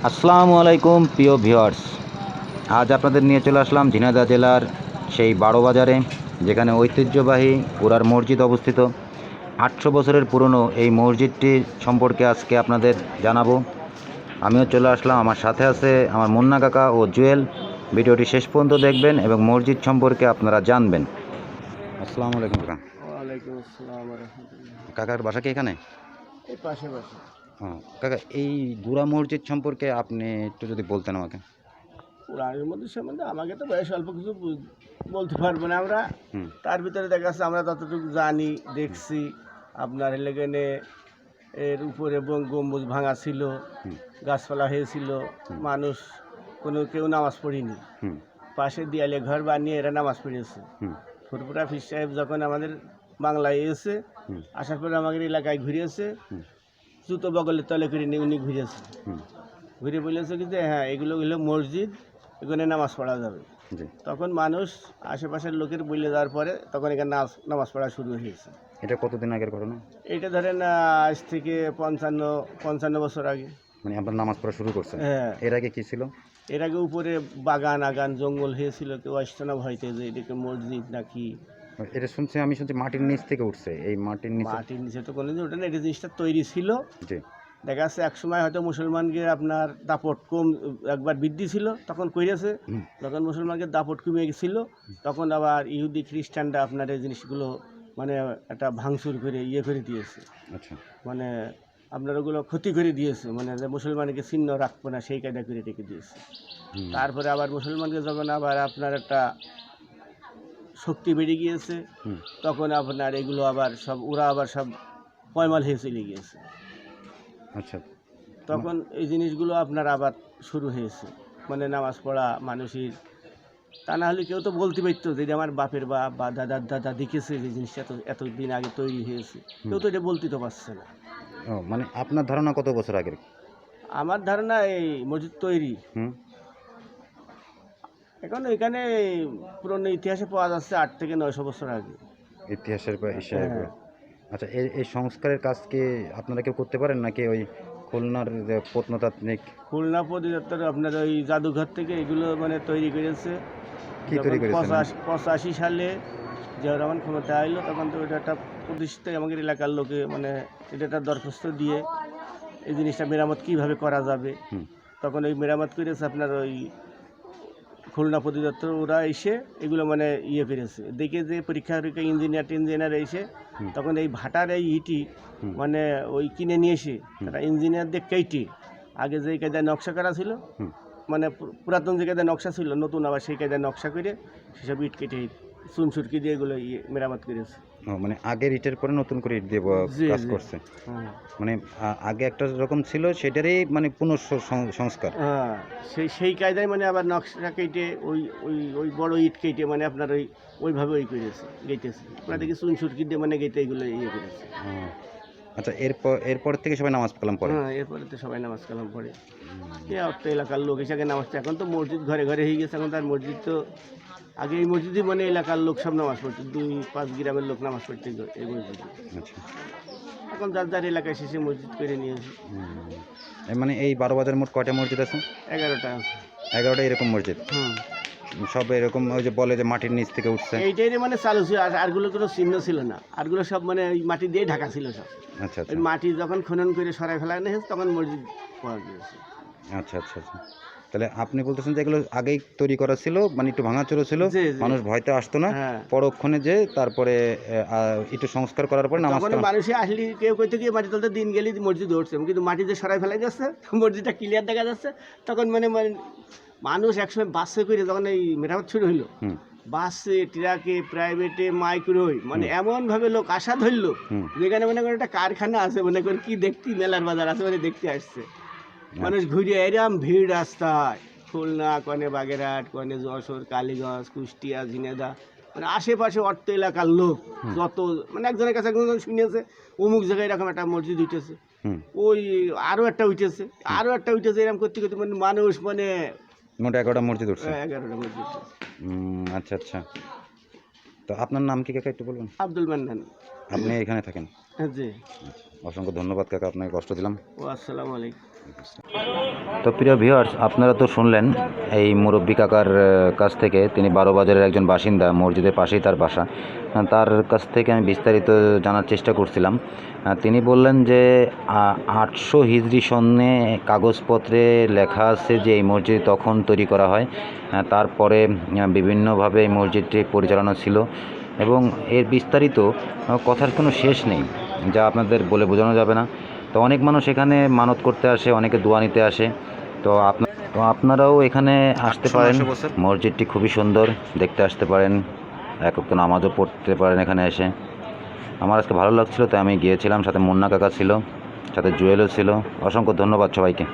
আসসালামু আলাইকুম প্রিয় ভিউয়ার্স। আজ আপনাদের নিয়ে চলে আসলাম ঝিনাইদহ জেলার সেই বারো বাজারে, যেখানে ঐতিহ্যবাহী উরার মসজিদ অবস্থিত। 800 বছরের পুরনো এই মসজিদটি সম্পর্কে আজকে আপনাদের জানাবো। আমিও চলে আসলাম, আমার সাথে আছে আমার মুন্না কাকা ও জুয়েল। ভিডিওটি শেষ পর্যন্ত দেখবেন এবং মসজিদ সম্পর্কে আপনারা জানবেন। আসসালামু আলাইকুম কাকা। ওয়ালাইকুম আসসালাম রহমতুল্লাহ। কাকার বাসা কি এখানে? এই পাশে পাশে হ্যাঁ কাকা, এই গুড়া মসজিদ সম্পর্কে আপনি একটু যদি বলতেন আমাকে। কোরআনের মধ্যে সম্বন্ধে আমাকে তো বেশ অল্প কিছু বলতে পারবো না আমরা। হুম তার ভিতরে দেখা যাচ্ছে আমরা ততটুকু জানি, দেখছি। আপনার এলাকানে এর উপরে গম্বুজ ভাঙা ছিল, হুম গাছপালা হয়েছিল, মানুষ কেউ নামাজ পড়িনি। হুম পাশে দেয়ালে ঘর বানিয়ে এরা নামাজ পড়েছে। হুম ফুরফুরা ফির সাহেব যখন আমাদের বাংলায় এসে হুম আসার পরে আমাদের এলাকায় ঘুরিয়েছে, হুম জুতো বগলের তলে করে নিয়ে উনি ঘুরিয়েছে। হুম ঘুরে বলেছে কি যে হ্যাঁ এগুলো হলো মসজিদ, এখানে নামাজ পড়া যাবে। জি। তখন মানুষ আশেপাশের লোকের বলে যাওয়ার পরে তখন এখানে নামাজ পড়া শুরু হয়েছে। এটা কতদিন আগের ঘটনা? এইটা ধরেন আজ থেকে 55 বছর আগে। মানে আপনার নামাজ পড়া শুরু করছেন? হ্যাঁ, এর আগে কি ছিল? এর আগে উপরে বাগান আগান জঙ্গল হয়েছিল, কেউ আসতো না ভয়তে যে এটাকে মসজিদ নাকি। এটা আমি শুনছি মাটির নিচ থেকে উঠছে, এই মাটির নিচে। মাটির নিচে তো কোনো ওটা না, এটা জিনিসটা তৈরি ছিল। জি। দেখা যাচ্ছে এক সময় হয়তো মুসলমানকে আপনার দাপট কম, একবার বৃদ্ধি ছিল তখন করেছে। হুম যখন মুসলমানকে দাপট কমে গেছিল তখন আবার ইহুদি খ্রিস্টানরা আপনার এই জিনিসগুলো মানে একটা ভাঙচুর করে করে দিয়েছে। আচ্ছা। মানে আপনার ওগুলো ক্ষতি করে দিয়েছে, মানে যে মুসলমানকে চিহ্ন রাখবো না সেই কায়দা করে রেখে দিয়েছে। হুম তারপরে আবার মুসলমানকে যখন আবার আপনার একটা শক্তি বেড়ে গিয়েছে হুম তখন আপনার এগুলো আবার সব ওরা আবার সব পয়মাল হয়ে চলে গিয়েছে। আচ্ছা। তখন এই জিনিসগুলো আপনার আবার শুরু হয়েছে, মানে নামাজ পড়া মানুষের। তা না হলে কেউ তো বলতে পারতো যে এটা আমার বাপের বাপ বা দাদার দাদা দেখেছে যে জিনিসটা তো এতদিন আগে তৈরি হয়েছে, কেউ তো এটা বলতে তো পারছে না। ও মানে আপনার ধারণা কত বছর আগের? আমার ধারণা এই মসজিদ তৈরি হুম এখন এখানে পুরনো ইতিহাসে পাওয়া যাচ্ছে 8 থেকে 900 বছর আগে। ইতিহাসের হিসাবে। হ্যাঁ, আচ্ছা, এই সংস্কারের কাজ কি আপনারা কেউ করতে পারেন নাকি ওই খুলনার যে প্রত্নতাত্ত্বিক? খুলনা পরিদপ্তর আপনার ওই জাদুঘর থেকে এগুলো মানে তৈরি করেছে। কি যখন তৈরি করেছেন? 85 সালে জিয়াউর রহমান ক্ষমতায় আইলো তখন তো এটা একটা প্রতিষ্ঠিত আমাদের এলাকার লোকে মানে এটা একটা দরখাস্ত দিয়ে এই জিনিসটা মেরামত কিভাবে করা যাবে। হুম তখন ওই মেরামত করেছে আপনার ওই খুলনা পরিদপ্তর, ওরা এসে এগুলো মানে করেছে দেখে যে পরীক্ষা ইঞ্জিনিয়ার এসে হুম তখন এই ভাটার এই ইটি হুম মানে ওই কিনে নিয়ে এসে তারা ইঞ্জিনিয়ারদের কেটে আগে যে কায়দায় নকশা করা ছিল, হুম মানে পুরাতন যে কায়দায় নকশা ছিল নতুন আবার সেই কায়দায় নকশা করে সেসব ইট কেটে চুনসুরকি দিয়ে এগুলো মেরামত করেছে। ও মানে আগের ইটের পরে নতুন করে ইট দিয়ে জি কাজ জি। করছে। হুম। মানে আগে একটা রকম ছিল সেটারই মানে সংস্কার। হ্যাঁ, সেই কায়দায় মানে আবার নকশা কেটে ওই ওই ওই বড় ইট কেটে মানে আপনার ওইভাবে করেছে গেটেছে ওরা দেখি চুনসুরকি দিয়ে মানে গেটে এগুলো করেছে। ও, আচ্ছা, এরপর থেকে সবাই নামাজ কালাম পড়ে? হ্যাঁ, এরপরে তো সবাই নামাজ কালাম পড়ে। অত এলাকার লোক হিসাবে নামাজ, এখন তো মসজিদ ঘরে ঘরে হয়ে গেছে। এখন তার মসজিদ তো আগে এই মসজিদই মানে এলাকার লোক সব নামাজ পড়তো, 2-5 গ্রামের লোক নামাজ পড়তে এই মসজিদে। আচ্ছা। এখন যার যার এলাকায় শেষে মসজিদ করে নিয়েছে। মানে এই 12 বাজার মোট কয়টা মসজিদ আছে? 11টা আছে। 11টা এরকম মসজিদ? হুম, সব এরকম ওই যে বলে যে মাটির নিচ থেকে উঠছে? এইটাই মানে চালু ছিল, আরগুলো কোনো চিহ্ন ছিল না। আরগুলো সব মানে ওই মাটি দিয়ে ঢাকা ছিল সব। আচ্ছা আচ্ছা ওই মাটি যখন খনন করে সরাই ফেলানো হয়েছে তখন মসজিদ পাওয়া গিয়েছে। আচ্ছা আচ্ছা আচ্ছা। তাহলে আপনি বলতেছেন যে এগুলো আগেই তৈরি করা ছিল, মানে একটু ভাঙাচোরা ছিল, জি জি। মানুষ ভয়তে আসতো না, হ্যাঁ, পরক্ষণে যে তারপরে একটু সংস্কার করার পরে নামাজ তখন মানুষে আসলে কেউ কইতে গিয়ে মাটি তুলতে দিন গেলেই মসজিদ উঠছে, কিন্তু মাটি যে সরাই ফেলাই যাচ্ছে মসজিদটা ক্লিয়ার দেখা যাচ্ছে। তখন মানে মানে মানুষ একসময় বাসে করে যখন এই মেরামত শুরু হইলো, হুম বাসে ট্রাকে প্রাইভেটে মাইক্রোই মানে এমনভাবে লোক আশা ধরলো হুম যেখানে মনে করেন একটা কারখানা আছে, মনে করেন কি দেখতে মেলার বাজার আছে মানে দেখতে আসছে মানুষ ঘুরে। এরম ভিড় রাস্তায় খুলনা কনে বাগেরহাট কনে যশোর কালীগঞ্জ কুষ্টিয়া ঝিনেদা মানে আশেপাশে অর্থ এলাকার লোক যত মানে একজনের কাছে একজন শুনেছে অমুক জায়গায় এরকম একটা মসজিদ উঠেছে, হুম ওই আরও একটা উঠেছে, আরও একটা উঠেছে, এরকম করতে করতে মানে মানুষ মানে মোট 11টা মসজিদ উঠছে। 11টা মসজিদ। আচ্ছা আচ্ছা। তো আপনার নাম কি কাকা একটু বলবেন? আব্দুল মান্নান। আপনি এখানে থাকেন? জি। অসংখ্য ধন্যবাদ কাকা, আপনাকে কষ্ট দিলাম। ও আসসালামু আলাইকুম। তো প্রিয় ভিউয়ার্স, আপনারা তো শুনলেন এই মুরব্বী কাকার কাছ থেকে। তিনি বারোবাজারের একজন বাসিন্দা, মসজিদের পাশেই তার বাসা। তার কাছ থেকে আমি বিস্তারিত জানার চেষ্টা করছিলাম। তিনি বললেন যে 800 হিজরি সনে কাগজপত্রে লেখা আছে যে এই মসজিদ তখন তৈরি করা হয়। তারপরে বিভিন্নভাবে এই মসজিদটি পরিচালনা ছিল এবং এর বিস্তারিত কথার কোনো শেষ নেই, যা আপনাদের বলে বোঝানো যাবে না। তো অনেক মানুষ এখানে মানত করতে আসে, অনেকে দোয়া নিতে আসে। তো আপনারাও এখানে আসতে পারেন। মসজিদটি খুবই সুন্দর, দেখতে আসতে পারেন, এক ওয়াক্ত নামাজও পড়তে পারেন এখানে এসে। আমার আজকে ভালো লাগছিল, তাই আমি গিয়েছিলাম। সাথে মুন্না কাকা ছিল, সাথে জুয়েলও ছিল। অসংখ্য ধন্যবাদ সবাইকে।